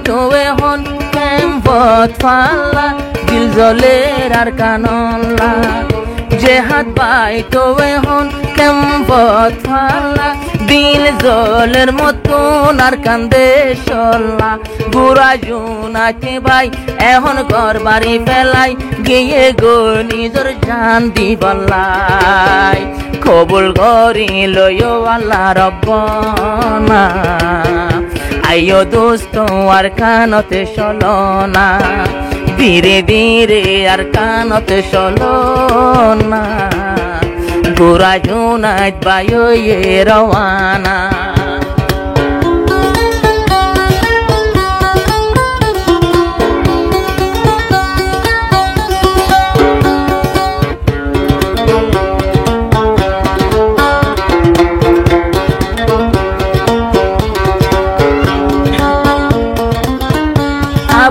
চোৱে হন কেম্পত ফালা দিল জলের আর কানলা জেহাদ বাই তোৱে হন কেম্পত ফালা দিল জলের মতন আর কান্দে চলা বুড়া জুনাকে ভাই এখন ঘর বাড়ি ফেলাই গিয়ে গো নিজর জান দিবলাই কবুল করি লয়ো আল্লাহ রব্বানা আইও দোস্ত আর কানতে চলো না ধীরে ধীরে আর কানতে চলো না বুড়া জুনাত বায়ো রওয়ানা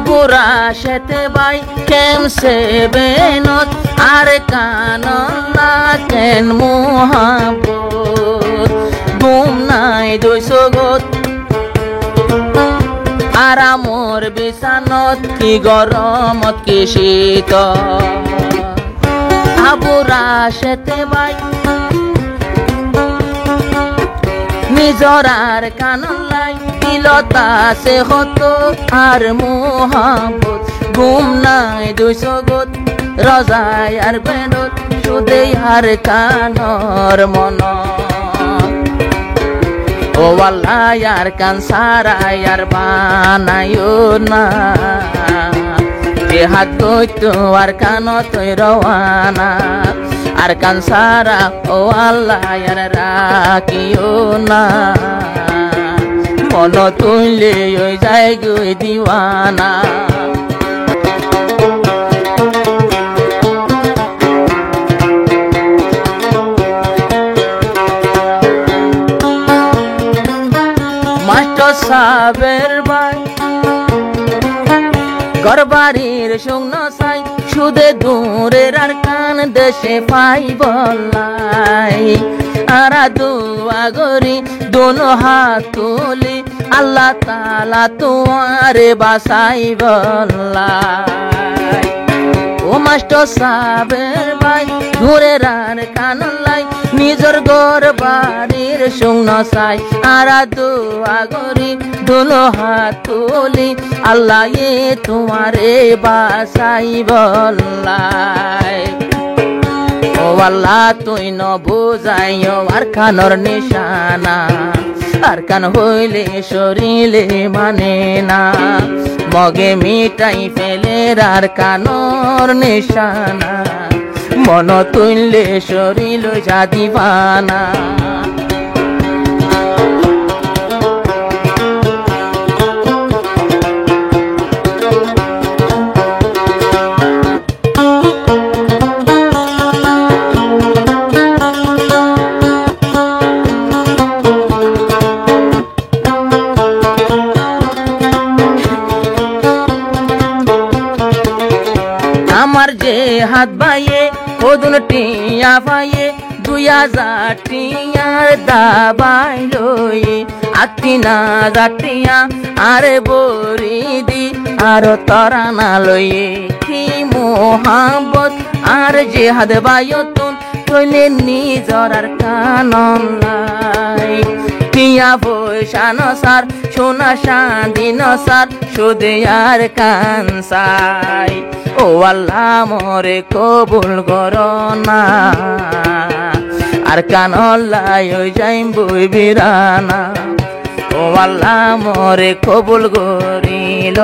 বুড়া সেতে বাই কেমসে বেনত আর কানলা কেন মোহাবত ঘুম নাই দুইশো গত আর আমর বিছানত কি গরমত কি শীত বুড়া সেতে বাই নিজর আর কানলাই দিলতা সে হতো আর মোহাবত ঘুম নাই দুইশো গত রজাই আর বেরত সুদে আর কানর মন ও আল্লাহ আর কান সারাই আর বানায়ো না জেহাদ গইতো আর কানত রওয়ানা আর কান সারা ও আল্লাহ আর রাখিও না মন তুললে ওই যায় গই দিওয়ানা মাস্টার সাহেবের ভাই ঘরবাড়ির শুকনো সাই সুদে দূরের আর কান দেশে পাই বলাই আর দুয়া গরি দোনো হাত তুলি আল্লাহ তাআলা তোমারে বাসাই বলাই ও মাস্টার সাহেবের ভাই দূরের আর কান লাই নিজর ঘর বাড়ির শুকনো সাই আর দুয়া গরি দোনো হাত তুলি আল্লাহ তোমারে বাসাই বলাই ও আল্লাহ তুই ন বুঝাইও আর কানর নিশানা আর কান হইলে শরীরে মানে না মগে মিটাই ফেলে আর কানর নিশানা মন তুললে শরীর যা দিবানা আমার যে হাত বাইয়ে ওদুন টিয়া পাইয়ে 2000 টিয়ার দাবাই লইয়ে 3000 টিয়া আরে বরি দি আর তরানা লইয়ে কি মোহাম্মত আর যে হাত বাইয় তুন কইলে নিজর আর কানন লাই টিয়া পয়সা নসার সোনা শান্তি নসার সুদে আর কানসাই ও আল্লাহ মোরে কবুল করো না আর কানলাই ওই যাইম বই বিরানা ও আল্লাহ মোরে কবুল করিল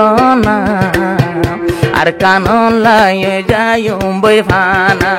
না আর কানলাই ওই যাইম বই ফানা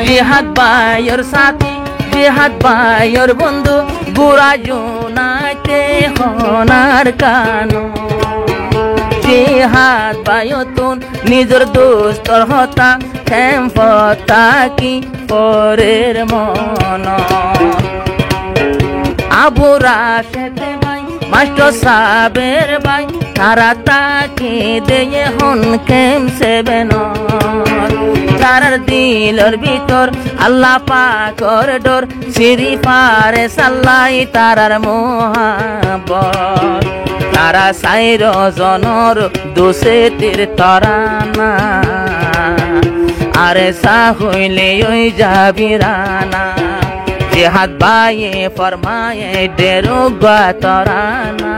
জেহাদ ভাইয়ের সাথী জেহাদ ভাইয়ের বন্ধু বুড়া জোনাইতে সোনার কানো জিহাদ বায়ুতুন নিজের দুস্তর হতা খেম ফতা কি পরের মন আবু রাশেদে ভাই মাস্টার সাবের ভাই তারা তাকে দিয়ে হন কেম সেবেন তারার দিলর ভিতর আল্লাহ পাকর ডোর সিরি পারে সাল্লাই তারার মোহাবত তারা সাইর জনর দোষে তীর তরানা আরে সা হইলে ওই যাবিরানা জিহাদ বায়ে ফরমায়ে ডেরো গা তরানা